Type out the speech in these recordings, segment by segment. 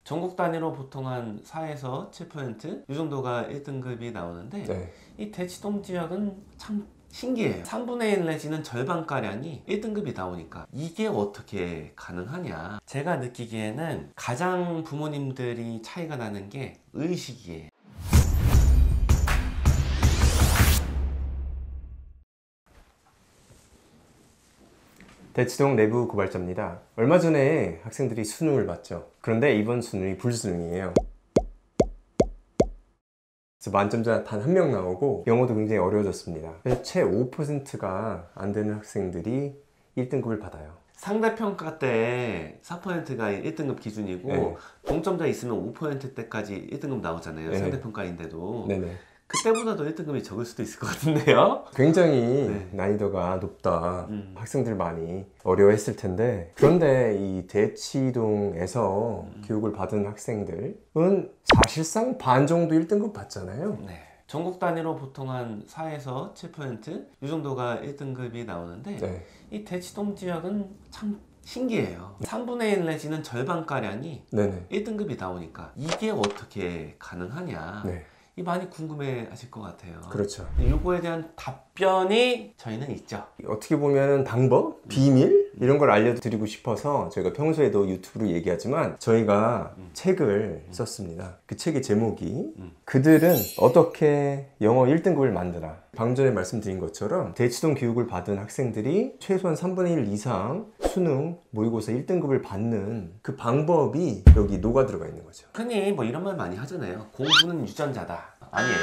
전국 단위로 보통 한 4에서 7% 이 정도가 1등급이 나오는데 네. 이 대치동 지역은 참 신기해요. 3분의 1 내지는 절반가량이 1등급이 나오니까 이게 어떻게 가능하냐. 제가 느끼기에는 가장 부모님들이 차이가 나는 게 의식이에요. 대치동 내부 고발자입니다. 얼마 전에 학생들이 수능을 봤죠. 그런데 이번 수능이 불수능이에요. 그래서 만점자 단 한 명 나오고 영어도 굉장히 어려워졌습니다. 그래서 채 5%가 안 되는 학생들이 1등급을 받아요. 상대평가 때 4%가 1등급 기준이고 네. 동점자 있으면 5%대까지 1등급 나오잖아요. 네. 상대평가인데도. 네네. 그때보다도 1등급이 적을 수도 있을 것 같은데요. 굉장히 네. 난이도가 높다. 학생들 많이 어려워했을 텐데, 그런데 이 대치동에서 교육을 받은 학생들은 사실상 반 정도 1등급 받잖아요. 네. 전국 단위로 보통 한 4에서 7% 이 정도가 1등급이 나오는데 네. 이 대치동 지역은 참 신기해요. 3분의 1 내지는 절반가량이 네네. 1등급이 나오니까 이게 어떻게 가능하냐. 네. 이 많이 궁금해 하실 것 같아요. 그렇죠. 이거에 대한 답변이 저희는 있죠. 어떻게 보면 방법, 비밀 이런 걸 알려드리고 싶어서 저희가 평소에도 유튜브로 얘기하지만 저희가 책을 썼습니다. 그 책의 제목이 그들은 어떻게 영어 1등급을 만드나. 방금 전에 말씀드린 것처럼 대치동 교육을 받은 학생들이 최소한 3분의 1 이상 수능 모의고사 1등급을 받는 그 방법이 여기 녹아 들어가 있는 거죠. 흔히 뭐 이런 말 많이 하잖아요. 공부는 유전자다. 아니에요.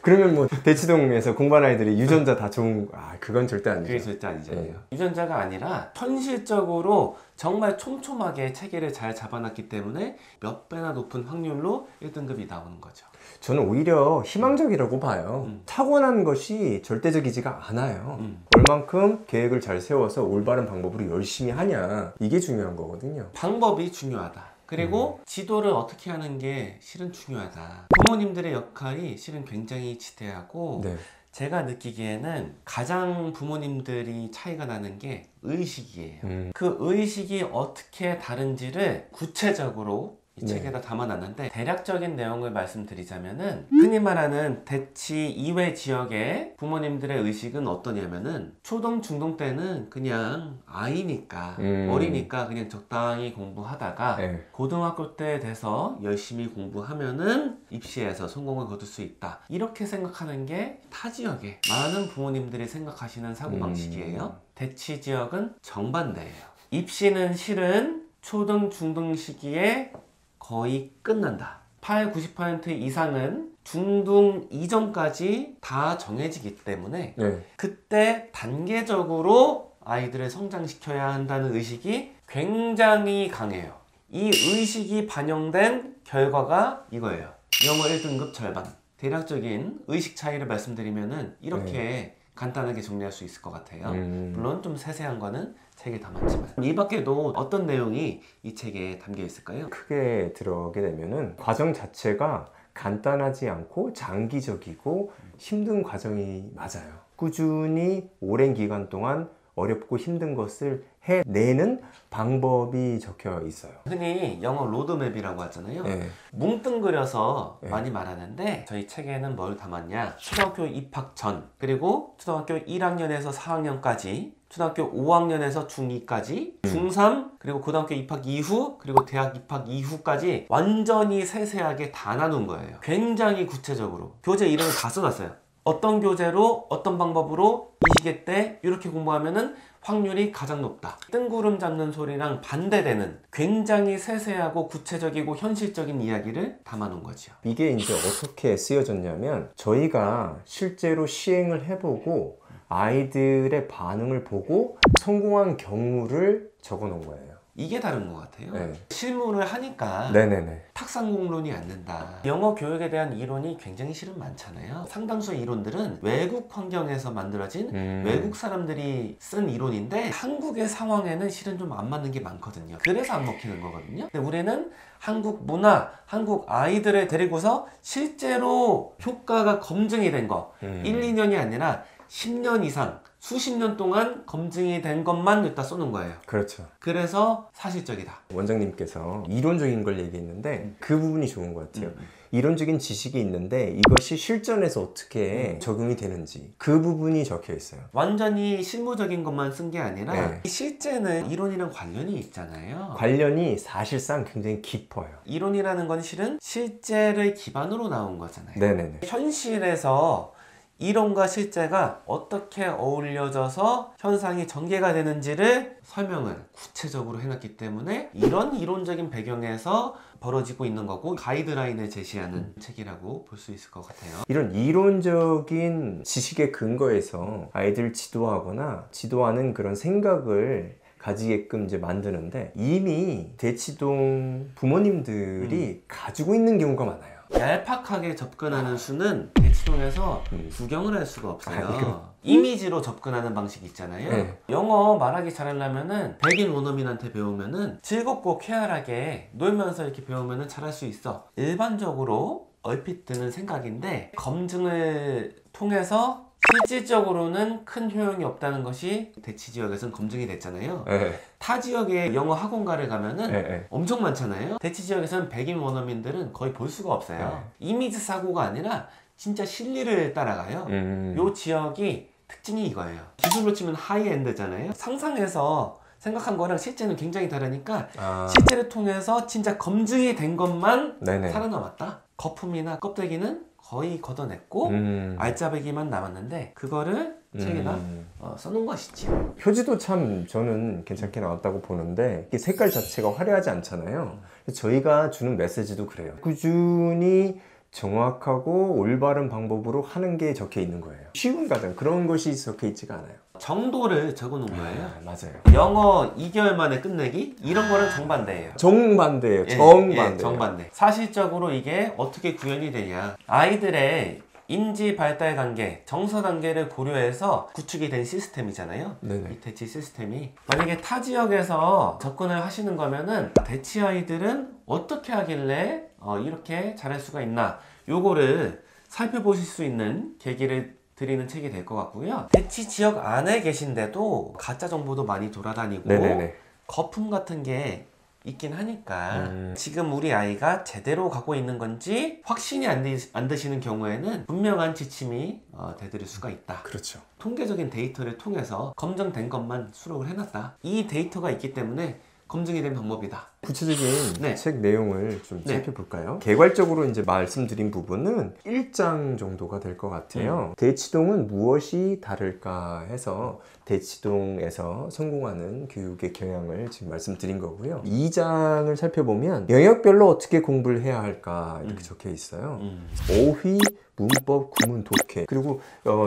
그러면 뭐 대치동에서 공부하는 아이들이 유전자 다 좋은 그건 절대 아니죠. 그게 절대 아니잖아요. 네. 유전자가 아니라 현실적으로 정말 촘촘하게 체계를 잘 잡아놨기 때문에 몇 배나 높은 확률로 1등급이 나오는 거죠. 저는 오히려 희망적이라고 봐요. 타고난 것이 절대적이지가 않아요. 얼만큼 계획을 잘 세워서 올바른 방법으로 열심히 하냐, 이게 중요한 거거든요. 방법이 중요하다. 그리고 지도를 어떻게 하는 게 실은 중요하다. 부모님들의 역할이 실은 굉장히 지대하고 네. 제가 느끼기에는 가장 부모님들이 차이가 나는 게 의식이에요. 그 의식이 어떻게 다른지를 구체적으로 이 책에다 담아놨는데 대략적인 내용을 말씀드리자면은 흔히 말하는 대치 이외 지역의 부모님들의 의식은 어떠냐면은 초등, 중등 때는 그냥 아이니까 어리니까 그냥 적당히 공부하다가 네. 고등학교 때 돼서 열심히 공부하면은 입시에서 성공을 거둘 수 있다. 이렇게 생각하는 게 타 지역의 많은 부모님들이 생각하시는 사고방식이에요. 대치 지역은 정반대예요. 입시는 실은 초등, 중등 시기에 거의 끝난다. 80, 90% 이상은 중등 이전까지 다 정해지기 때문에 네. 그때 단계적으로 아이들을 성장시켜야 한다는 의식이 굉장히 강해요. 이 의식이 반영된 결과가 이거예요. 영어 1등급 절반. 대략적인 의식 차이를 말씀드리면은 이렇게 간단하게 정리할 수 있을 것 같아요. 물론 좀 세세한 거는 책에 담았지만 이 밖에도 어떤 내용이 이 책에 담겨 있을까요? 크게 들어오게 되면은 과정 자체가 간단하지 않고 장기적이고 힘든 과정이 맞아요. 꾸준히 오랜 기간 동안 어렵고 힘든 것을 해내는 방법이 적혀 있어요. 흔히 영어 로드맵이라고 하잖아요. 뭉뚱그려서 많이 말하는데 저희 책에는 뭘 담았냐? 초등학교 입학 전, 그리고 초등학교 1학년에서 4학년까지, 초등학교 5학년에서 중2까지, 중3, 그리고 고등학교 입학 이후, 그리고 대학 입학 이후까지 완전히 세세하게 다 나눈 거예요. 굉장히 구체적으로 교재 이름을 다 써놨어요. 어떤 교재로 어떤 방법으로 이 시기 때 이렇게 공부하면은 확률이 가장 높다. 뜬구름 잡는 소리랑 반대되는 굉장히 세세하고 구체적이고 현실적인 이야기를 담아놓은 거죠. 이게 이제 어떻게 쓰여졌냐면 저희가 실제로 시행을 해보고 아이들의 반응을 보고 성공한 경우를 적어 놓은 거예요. 이게 다른 것 같아요. 네. 실무를 하니까 네네네. 탁상공론이 안 된다. 영어 교육에 대한 이론이 굉장히 실은 많잖아요. 상당수의 이론들은 외국 환경에서 만들어진 외국 사람들이 쓴 이론인데 한국의 상황에는 실은 좀 안 맞는 게 많거든요. 그래서 안 먹히는 거거든요. 근데 우리는 한국 문화, 한국 아이들을 데리고서 실제로 효과가 검증이 된 거 1, 2년이 아니라 10년 이상 수십 년 동안 검증이 된 것만 여기다 쏘는 거예요. 그렇죠. 그래서 사실적이다. 원장님께서 이론적인 걸 얘기했는데 그 부분이 좋은 것 같아요. 이론적인 지식이 있는데 이것이 실전에서 어떻게 적용이 되는지 그 부분이 적혀 있어요. 완전히 실무적인 것만 쓴 게 아니라 네. 실제는 이론이랑 관련이 있잖아요. 관련이 사실상 굉장히 깊어요. 이론이라는 건 실은 실제를 기반으로 나온 거잖아요. 네네네. 현실에서 이론과 실제가 어떻게 어울려져서 현상이 전개가 되는지를 설명을 구체적으로 해놨기 때문에 이런 이론적인 배경에서 벌어지고 있는 거고 가이드라인을 제시하는 책이라고 볼 수 있을 것 같아요. 이런 이론적인 지식의 근거에서 아이들 지도하거나 지도하는 그런 생각을 가지게끔 이제 만드는데 이미 대치동 부모님들이 가지고 있는 경우가 많아요. 얄팍하게 접근하는 수는 대치동에서 구경을 할 수가 없어요. 이미지로 접근하는 방식이 있잖아요. 네. 영어 말하기 잘하려면은 백인 원어민한테 배우면은 즐겁고 쾌활하게 놀면서 이렇게 배우면은 잘할 수 있어. 일반적으로 얼핏 드는 생각인데 검증을 통해서 실질적으로는 큰 효용이 없다는 것이 대치 지역에서는 검증이 됐잖아요. 네. 타 지역에 영어 학원가를 가면은 네. 엄청 많잖아요. 대치 지역에서는 백인 원어민들은 거의 볼 수가 없어요. 이미지 사고가 아니라 진짜 실리를 따라가요. 요 지역이 특징이 이거예요. 기술로 치면 하이엔드잖아요. 상상해서 생각한 거랑 실제는 굉장히 다르니까 실제를 통해서 진짜 검증이 된 것만 네네. 살아남았다. 거품이나 껍데기는 거의 걷어냈고 알짜배기만 남았는데 그거를 책에다 써놓은 것이죠. 표지도 참 저는 괜찮게 나왔다고 보는데 이게 색깔 자체가 화려하지 않잖아요. 저희가 주는 메시지도 그래요. 꾸준히 정확하고 올바른 방법으로 하는 게 적혀 있는 거예요. 쉬운 과정 그런 것이 적혀 있지가 않아요. 정도를 적어놓은 거예요. 맞아요. 영어 2개월 만에 끝내기 이런 거랑 정반대예요. 정반대예요. 예, 정반대. 예, 정반대. 사실적으로 이게 어떻게 구현이 되냐. 아이들의 인지 발달 단계, 정서 단계를 고려해서 구축이 된 시스템이잖아요. 네네. 이 대치 시스템이 만약에 타 지역에서 접근을 하시는 거면은 대치 아이들은 어떻게 하길래 이렇게 잘할 수가 있나 요거를 살펴보실 수 있는 계기를 드리는 책이 될 것 같고요. 대치 지역 안에 계신데도 가짜 정보도 많이 돌아다니고 네네네. 거품 같은 게 있긴 하니까 지금 우리 아이가 제대로 가고 있는 건지 확신이 안 드시는 경우에는 분명한 지침이 되드릴 수가 있다. 그렇죠. 통계적인 데이터를 통해서 검증된 것만 수록을 해놨다. 이 데이터가 있기 때문에 검증이 된 방법이다. 구체적인 네. 책 내용을 좀 네. 살펴볼까요? 개괄적으로 이제 말씀드린 부분은 1장 정도가 될 것 같아요. 대치동은 무엇이 다를까 해서 대치동에서 성공하는 교육의 경향을 지금 말씀드린 거고요. 2장을 살펴보면 영역별로 어떻게 공부를 해야 할까 이렇게 적혀 있어요. 어휘, 문법, 구문, 독해 그리고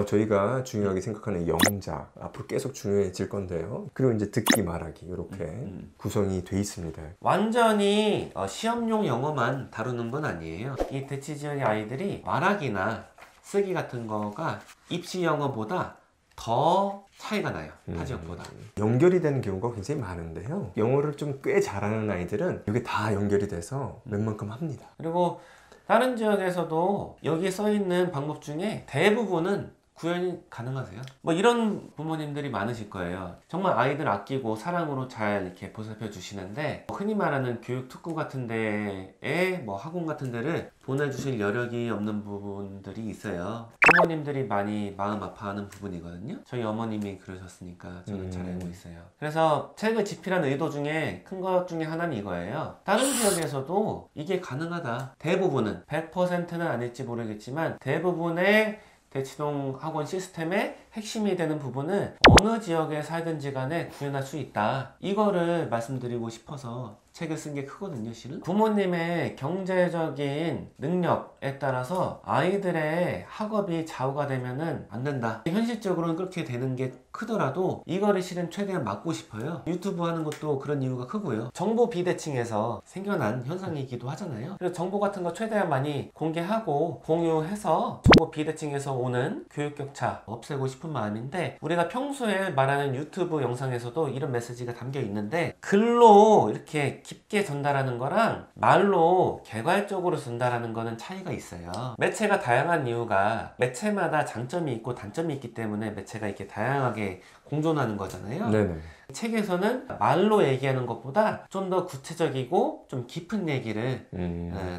저희가 중요하게 생각하는 영작 앞으로 계속 중요해질 건데요. 그리고 이제 듣기, 말하기 이렇게 구성이 돼 있습니다. 완전히 시험용 영어만 다루는 건 아니에요. 이 대치 지역의 아이들이 말하기나 쓰기 같은 거가 입시 영어보다 더 차이가 나요. 타 지역보다. 연결이 되는 경우가 굉장히 많은데요. 영어를 좀 꽤 잘하는 아이들은 이게 다 연결이 돼서 웬만큼 합니다. 그리고 다른 지역에서도 여기 써있는 방법 중에 대부분은 구현이 가능하세요? 뭐 이런 부모님들이 많으실 거예요. 정말 아이들 아끼고 사랑으로 잘 이렇게 보살펴 주시는데 흔히 말하는 교육 특구 같은 데에 뭐 학원 같은 데를 보내주실 여력이 없는 부분들이 있어요. 부모님들이 많이 마음 아파하는 부분이거든요. 저희 어머님이 그러셨으니까 저는 잘 알고 있어요. 그래서 책을 집필한 의도 중에 큰 것 중에 하나는 이거예요. 다른 지역에서도 이게 가능하다. 대부분은 100%는 아닐지 모르겠지만 대부분의 대치동 학원 시스템의 핵심이 되는 부분을 어느 지역에 살든지 간에 구현할 수 있다. 이거를 말씀드리고 싶어서 책을 쓴 게 크거든요, 실은. 부모님의 경제적인 능력에 따라서 아이들의 학업이 좌우가 되면은 안 된다. 현실적으로는 그렇게 되는 게 크더라도 이거를 실은 최대한 막고 싶어요. 유튜브 하는 것도 그런 이유가 크고요. 정보 비대칭에서 생겨난 현상이기도 하잖아요. 그래서 정보 같은 거 최대한 많이 공개하고 공유해서 정보 비대칭에서 오는 교육 격차 없애고 싶어요. 싶은 마음인데, 우리가 평소에 말하는 유튜브 영상에서도 이런 메시지가 담겨 있는데, 글로 이렇게 깊게 전달하는 거랑 말로 개괄적으로 전달하는 거는 차이가 있어요. 매체가 다양한 이유가 매체마다 장점이 있고 단점이 있기 때문에 매체가 이렇게 다양하게 공존하는 거잖아요. 네네. 책에서는 말로 얘기하는 것보다 좀 더 구체적이고 좀 깊은 얘기를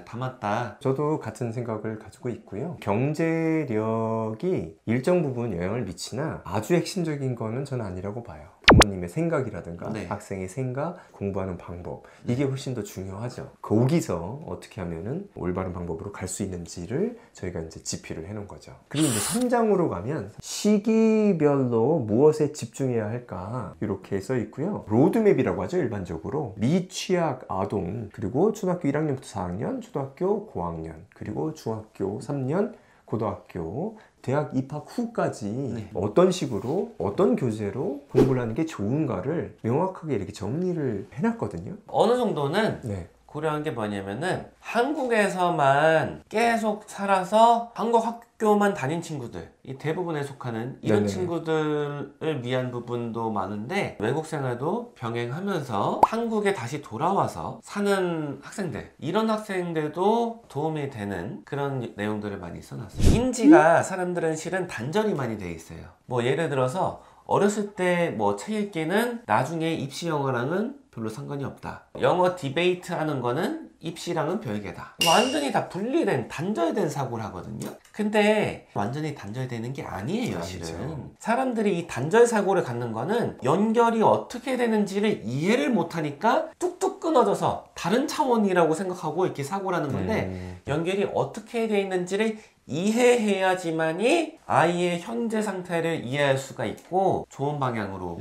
담았다. 저도 같은 생각을 가지고 있고요. 경제력이 일정 부분 영향을 미치나 아주 핵심적인 거는 저는 아니라고 봐요. 부모님의 생각이라든가 네. 학생의 생각, 공부하는 방법, 이게 훨씬 더 중요하죠. 거기서 어떻게 하면은 올바른 방법으로 갈 수 있는지를 저희가 이제 지필을 해놓은 거죠. 그리고 이제 3장으로 가면 시기별로 무엇에 집중해야 할까 이렇게 써 있고요. 로드맵이라고 하죠. 일반적으로 미취학 아동, 그리고 초등학교 1학년부터 4학년, 초등학교 고학년, 그리고 중학교 3년, 고등학교, 대학 입학 후까지 어떤 식으로 어떤 교재로 공부를 하는 게 좋은가를 명확하게 이렇게 정리를 해놨거든요. 어느 정도는 고려한 게 뭐냐면은, 한국에서만 계속 살아서 한국 학교만 다닌 친구들, 이 대부분에 속하는 이런 친구들을 위한 부분도 많은데, 외국 생활도 병행하면서 한국에 다시 돌아와서 사는 학생들, 이런 학생들도 도움이 되는 그런 내용들을 많이 써놨어요. 인지가 사람들은 실은 단절이 많이 돼 있어요. 뭐 예를 들어서 어렸을 때 뭐 책 읽기는 나중에 입시 영어랑은 별로 상관이 없다. 영어 디베이트 하는 거는 입시랑은 별개다. 완전히 다 분리된, 단절된 사고를 하거든요. 근데 완전히 단절되는 게 아니에요, 실은. 사람들이 이 단절 사고를 갖는 거는 연결이 어떻게 되는지를 이해를 못하니까 뚝뚝 끊어져서 다른 차원이라고 생각하고 이렇게 사고를 하는 건데, 연결이 어떻게 되어 있는지를 이해해야지만이 아이의 현재 상태를 이해할 수가 있고 좋은 방향으로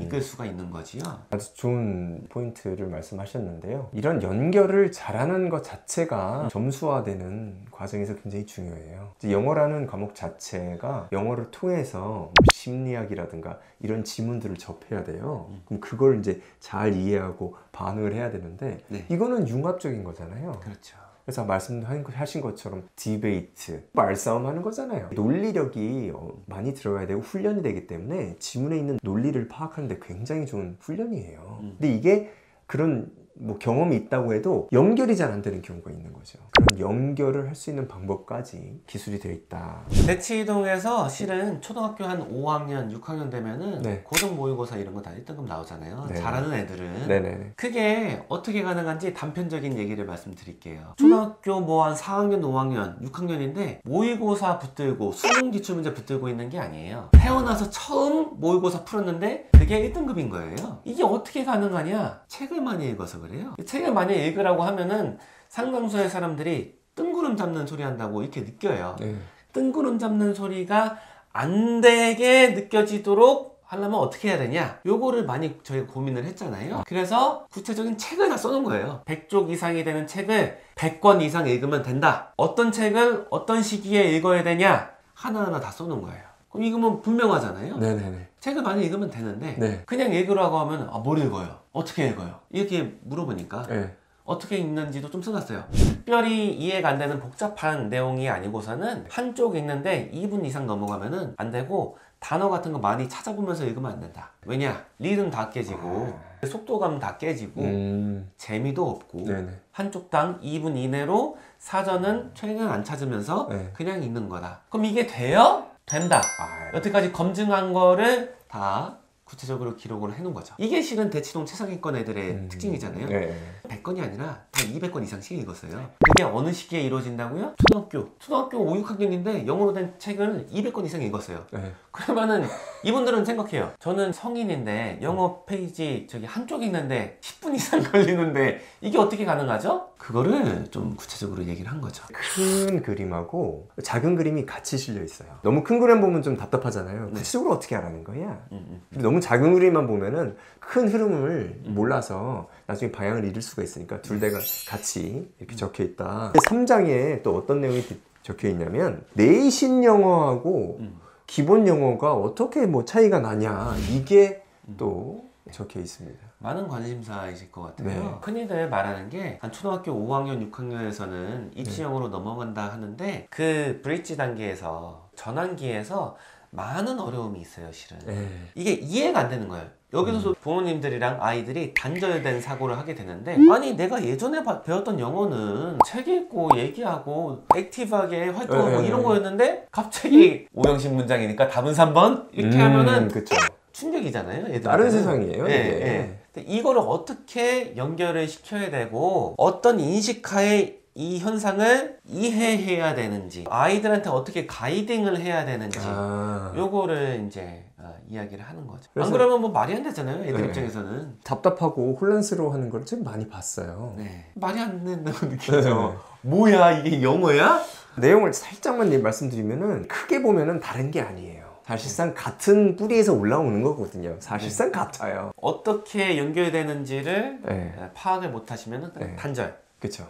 이끌 수가 있는 거지요. 아주 좋은 포인트를 말씀하셨는데요. 이런 연결을 잘하는 것 자체가 점수화되는 과정에서 굉장히 중요해요. 이제 영어라는 과목 자체가 영어를 통해서 심리학이라든가 이런 지문들을 접해야 돼요. 그럼 그걸 이제 잘 이해하고 반응을 해야 되는데, 이거는 융합적인 거잖아요. 그렇죠. 그래서 말씀하신 것처럼 디베이트, 말싸움 하는 거잖아요. 논리력이 많이 들어가야 되고 훈련이 되기 때문에 지문에 있는 논리를 파악하는 데 굉장히 좋은 훈련이에요. 근데 이게 그런 뭐 경험이 있다고 해도 연결이 잘 안 되는 경우가 있는 거죠. 그런 연결을 할 수 있는 방법까지 기술이 되어 있다. 대치동에서 실은 초등학교 한 5학년, 6학년 되면은 고등 모의고사 이런 거 다 1등급 나오잖아요. 잘하는 애들은. 그게 어떻게 가능한지 단편적인 얘기를 말씀드릴게요. 초등학교 뭐 한 4학년, 5학년, 6학년인데 모의고사 붙들고 수능 기출문제 붙들고 있는 게 아니에요. 태어나서 처음 모의고사 풀었는데 그게 1등급인 거예요. 이게 어떻게 가능하냐? 책을 많이 읽어서 그래요. 책을 많이 읽으라고 하면은 상당수의 사람들이 뜬구름 잡는 소리 한다고 이렇게 느껴요. 뜬구름 잡는 소리가 안 되게 느껴지도록 하려면 어떻게 해야 되냐? 요거를 많이 저희가 고민을 했잖아요. 그래서 구체적인 책을 다 써놓은 거예요. 100쪽 이상이 되는 책을 100권 이상 읽으면 된다. 어떤 책을 어떤 시기에 읽어야 되냐? 하나하나 다 써놓은 거예요. 그럼 읽으면 분명하잖아요. 책을 많이 읽으면 되는데 그냥 읽으라고 하면 뭘 읽어요? 어떻게 읽어요? 이렇게 물어보니까 어떻게 읽는지도 좀 써놨어요. 특별히 이해가 안 되는 복잡한 내용이 아니고서는 한쪽 읽는데 2분 이상 넘어가면은 안 되고, 단어 같은 거 많이 찾아보면서 읽으면 안 된다. 왜냐? 리듬 다 깨지고 속도감 다 깨지고 재미도 없고 한쪽당 2분 이내로 사전은 최근 안 찾으면서 그냥 읽는 거다. 그럼 이게 돼요? 된다. 여태까지 검증한 거를 다 구체적으로 기록을 해놓은 거죠. 이게 실은 대치동 최상위권 애들의 특징이잖아요. 100건이 아니라 다 200건 이상씩 읽었어요. 그게 어느 시기에 이루어진다고요? 초등학교 5, 6학년인데 영어로 된 책을 200건 이상 읽었어요. 그러면은 이분들은 생각해요. 저는 성인인데 영어 페이지 저기 한쪽 읽는데 10분 이상 걸리는데 이게 어떻게 가능하죠? 그거를 좀 구체적으로 얘기를 한 거죠. 큰 그림하고 작은 그림이 같이 실려 있어요. 너무 큰 그림 보면 좀 답답하잖아요. 구체적으로 어떻게 하라는 거야? 너무 작은 그림만 보면은 큰 흐름을 몰라서 나중에 방향을 잃을 수가 있으니까 둘 다가 같이 이렇게 적혀 있다. 3장에 또 어떤 내용이 적혀 있냐면, 내신 영어하고 기본 영어가 어떻게 뭐 차이가 나냐, 이게 또 적혀 있습니다. 많은 관심사이실 것 같아요. 흔히들 말하는 게 한 초등학교 5학년, 6학년에서는 입시 영어로 넘어간다 하는데, 그 브릿지 단계에서 전환기에서 많은 어려움이 있어요, 실은. 이게 이해가 안 되는 거예요. 여기서 부모님들이랑 아이들이 단절된 사고를 하게 되는데, 아니 내가 예전에 배웠던 영어는 책 읽고 얘기하고 액티브하게 활동하고 이런 거였는데 갑자기 오형식 문장이니까 답은 3번 이렇게 하면은 그쵸. 충격이잖아요. 애들한테는. 다른 세상이에요. 근데 이거를 어떻게 연결을 시켜야 되고 어떤 인식하에 이 현상을 이해해야 되는지, 아이들한테 어떻게 가이딩을 해야 되는지, 요거를 이제 이야기를 하는 거죠. 안 그러면 뭐 말이 안 되잖아요, 애들 입장에서는. 답답하고 혼란스러워하는 걸 좀 많이 봤어요. 말이 안 된다고 느끼죠. 뭐야, 이게 영어야? 내용을 살짝만 말씀드리면은 크게 보면은 다른 게 아니에요. 사실상 같은 뿌리에서 올라오는 거거든요. 사실상 같아요. 어떻게 연결되는지를 파악을 못 하시면은 단절. 그렇죠.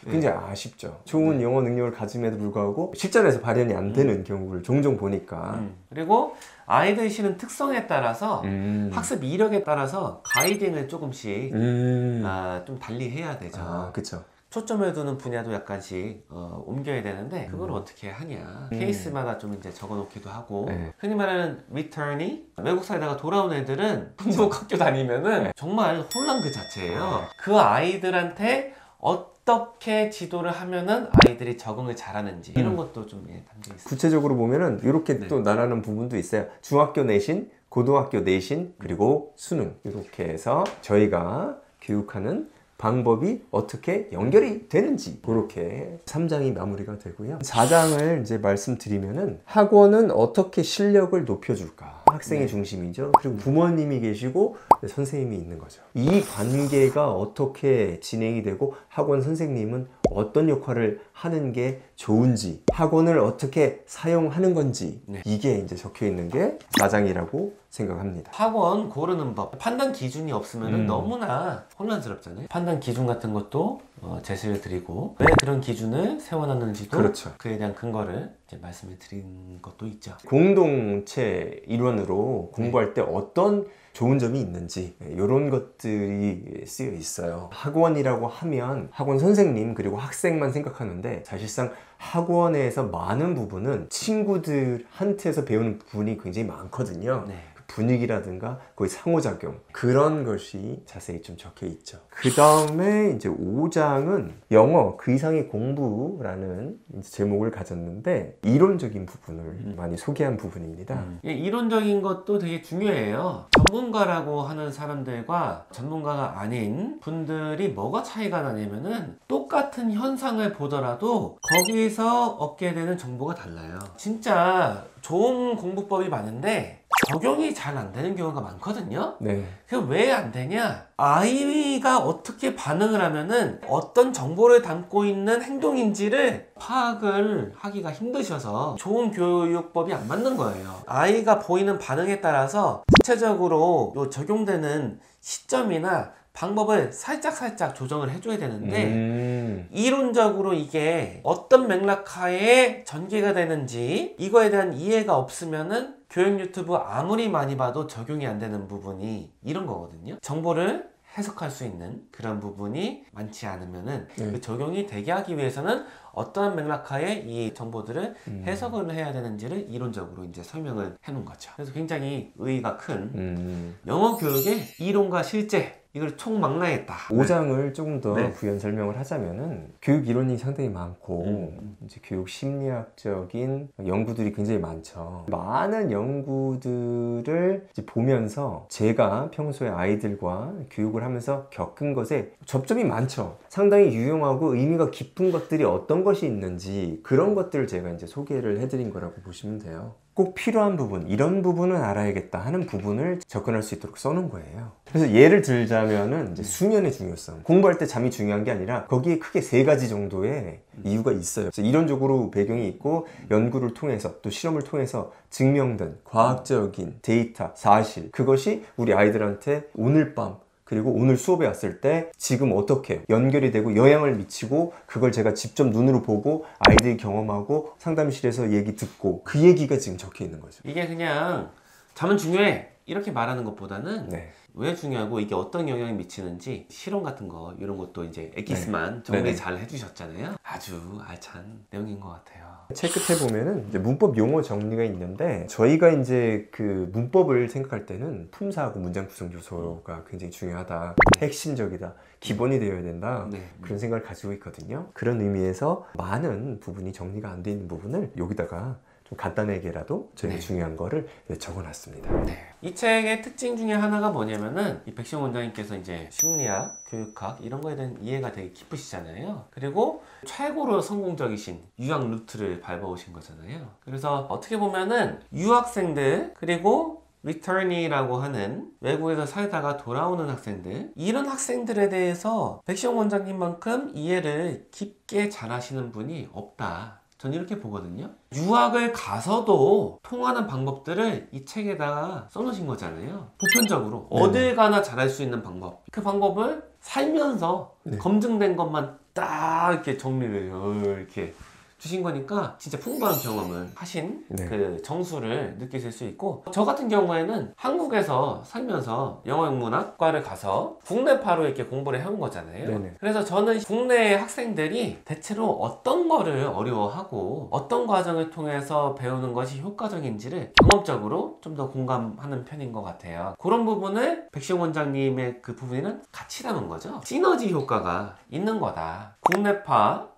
굉장히 아쉽죠. 좋은 영어 능력을 가짐에도 불구하고 실전에서 발현이 안 되는 경우를 종종 보니까. 그리고 아이들이 실은 특성에 따라서 학습 이력에 따라서 가이딩을 조금씩 좀 달리 해야 되죠. 그렇죠. 초점을 두는 분야도 약간씩 옮겨야 되는데 그걸 어떻게 하냐. 케이스마다 좀 이제 적어놓기도 하고. 흔히 말하는 리턴이 외국 살다가 돌아온 애들은 한국 학교 다니면은 정말 혼란 그 자체예요. 그 아이들한테 어떻게 지도를 하면은 아이들이 적응을 잘하는지 이런 것도 좀 담겨 있어요. 구체적으로 보면은 이렇게 또 나라는 부분도 있어요. 중학교 내신, 고등학교 내신, 그리고 수능 이렇게 해서 저희가 교육하는 방법이 어떻게 연결이 되는지 그렇게 3장이 마무리가 되고요. 4장을 이제 말씀드리면은 학원은 어떻게 실력을 높여줄까? 학생이 중심이죠. 그리고 부모님이 계시고 선생님이 있는 거죠. 이 관계가 어떻게 진행이 되고 학원 선생님은 어떤 역할을 하는 게 좋은지, 학원을 어떻게 사용하는 건지 이게 이제 적혀 있는 게 4장이라고 생각합니다. 학원 고르는 법, 판단 기준이 없으면 너무나 혼란스럽잖아요. 판단 기준 같은 것도 제시를 드리고 왜 그런 기준을 세워놨는지도 그에 대한 근거를 이제 말씀을 드린 것도 있죠. 공동체 일원으로 공부할 때 어떤 좋은 점이 있는지 이런 것들이 쓰여 있어요. 학원이라고 하면 학원 선생님 그리고 학생만 생각하는데 사실상 학원에서 많은 부분은 친구들한테서 배우는 부분이 굉장히 많거든요. 분위기라든가 거의 상호작용 그런 것이 자세히 좀 적혀 있죠. 그 다음에 이제 5장은 영어 그 이상의 공부라는 제목을 가졌는데 이론적인 부분을 많이 소개한 부분입니다. 이론적인 것도 되게 중요해요. 전문가라고 하는 사람들과 전문가가 아닌 분들이 뭐가 차이가 나냐면은 똑같은 현상을 보더라도 거기서 얻게 되는 정보가 달라요. 진짜 좋은 공부법이 많은데 적용이 잘 안 되는 경우가 많거든요. 그게 왜 안 되냐? 아이가 어떻게 반응을 하면은 어떤 정보를 담고 있는 행동인지를 파악을 하기가 힘드셔서 좋은 교육법이 안 맞는 거예요. 아이가 보이는 반응에 따라서 구체적으로 요 적용되는 시점이나 방법을 살짝 조정을 해줘야 되는데 이론적으로 이게 어떤 맥락하에 전개가 되는지 이거에 대한 이해가 없으면은 교육 유튜브 아무리 많이 봐도 적용이 안 되는 부분이 이런 거거든요. 정보를 해석할 수 있는 그런 부분이 많지 않으면은 그 적용이 되게 하기 위해서는 어떠한 맥락하에 이 정보들을 해석을 해야 되는지를 이론적으로 이제 설명을 해 놓은 거죠. 그래서 굉장히 의의가 큰 영어 교육의 이론과 실제 이걸 총망라했다. 5장을 조금 더 부연 설명을 하자면은 교육 이론이 상당히 많고 이제 교육 심리학적인 연구들이 굉장히 많죠. 많은 연구들을 이제 보면서 제가 평소에 아이들과 교육을 하면서 겪은 것에 접점이 많죠. 상당히 유용하고 의미가 깊은 것들이 어떤 것이 있는지 그런 것들을 제가 이제 소개를 해드린 거라고 보시면 돼요. 꼭 필요한 부분, 이런 부분은 알아야겠다 하는 부분을 접근할 수 있도록 써놓은 거예요. 그래서 예를 들자면은 이제 수면의 중요성. 공부할 때 잠이 중요한 게 아니라 거기에 크게 3가지 정도의 이유가 있어요. 그래서 이론적으로 배경이 있고 연구를 통해서 또 실험을 통해서 증명된 과학적인 데이터, 사실 그것이 우리 아이들한테 오늘 밤 그리고 오늘 수업에 왔을 때 지금 어떻게 연결이 되고 영향을 미치고 그걸 제가 직접 눈으로 보고 아이들이 경험하고 상담실에서 얘기 듣고 그 얘기가 지금 적혀 있는 거죠. 이게 그냥 잠은 중요해 이렇게 말하는 것보다는 왜 중요하고 이게 어떤 영향을 미치는지 실험 같은 거 이런 것도 이제 엑기스만 정리 네네. 잘 해주셨잖아요. 아주 알찬 내용인 것 같아요. 책 끝에 보면은 이제 문법 용어 정리가 있는데 저희가 이제 그 문법을 생각할 때는 품사하고 문장 구성 요소가 굉장히 중요하다, 핵심적이다, 기본이 되어야 된다, 네. 그런 생각을 가지고 있거든요. 그런 의미에서 많은 부분이 정리가 안 돼 있는 부분을 여기다가 좀 간단하게라도 저희가 네. 중요한 거를 적어놨습니다. 네. 이 책의 특징 중에 하나가 뭐냐면은 이 백시영 원장님께서 이제 심리학, 교육학 이런 거에 대한 이해가 되게 깊으시잖아요. 그리고 최고로 성공적이신 유학 루트를 밟아오신 거잖아요. 그래서 어떻게 보면은 유학생들 그리고 리터니라고 하는 외국에서 살다가 돌아오는 학생들, 이런 학생들에 대해서 백시영 원장님만큼 이해를 깊게 잘 하시는 분이 없다. 전 이렇게 보거든요. 유학을 가서도 통하는 방법들을 이 책에다가 써놓으신 거잖아요. 보편적으로 어딜 가나 잘할 수 있는 방법, 그 방법을 살면서 검증된 것만 딱 이렇게 정리를 이렇게 주신 거니까 진짜 풍부한 경험을 하신 그 정수를 느끼실 수 있고, 저 같은 경우에는 한국에서 살면서 영어영문학과를 가서 국내파로 이렇게 공부를 해온 거잖아요. 네네. 그래서 저는 국내 학생들이 대체로 어떤 거를 어려워하고 어떤 과정을 통해서 배우는 것이 효과적인지를 경험적으로 좀 더 공감하는 편인 것 같아요. 그런 부분을 백시영 원장님의 그 부분은 같이 담은 거죠. 시너지 효과가 있는 거다. 국내파,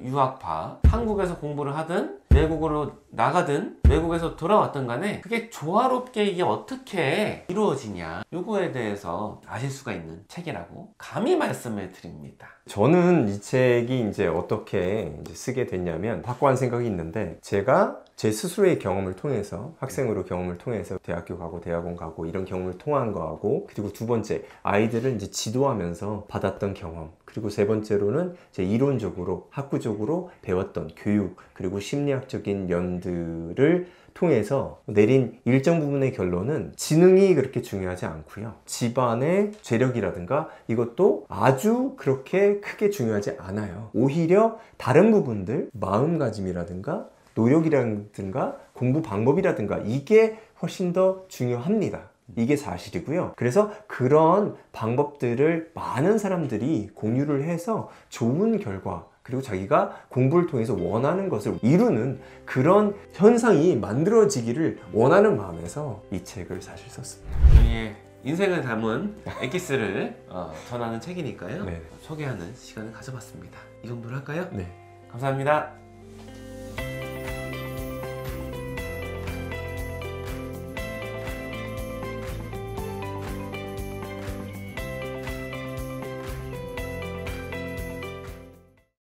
유학파, 한국에서 공부를 하든 외국으로 나가든 외국에서 돌아왔든 간에 그게 조화롭게 이게 어떻게 이루어지냐, 요거에 대해서 아실 수가 있는 책이라고 감히 말씀을 드립니다. 저는 이 책이 이제 어떻게 이제 쓰게 됐냐면 확고한 생각이 있는데, 제가 제 스스로의 경험을 통해서, 학생으로 경험을 통해서 대학교 가고 대학원 가고 이런 경험을 통한 거하고, 그리고 두 번째 아이들을 이제 지도하면서 받았던 경험, 그리고 세 번째로는 제 이론적으로 학구적으로 배웠던 교육, 그리고 심리학적인 면들을 통해서 내린 일정 부분의 결론은 지능이 그렇게 중요하지 않고요, 집안의 재력이라든가 이것도 아주 그렇게 크게 중요하지 않아요. 오히려 다른 부분들, 마음가짐이라든가 노력이라든가 공부 방법이라든가 이게 훨씬 더 중요합니다. 이게 사실이고요. 그래서 그런 방법들을 많은 사람들이 공유를 해서 좋은 결과, 그리고 자기가 공부를 통해서 원하는 것을 이루는 그런 현상이 만들어지기를 원하는 마음에서 이 책을 사실 썼습니다. 저희의 인생을 담은 엑기스를 전하는 책이니까요. 소개하는 시간을 가져봤습니다. 이 정도로 할까요? 네. 감사합니다.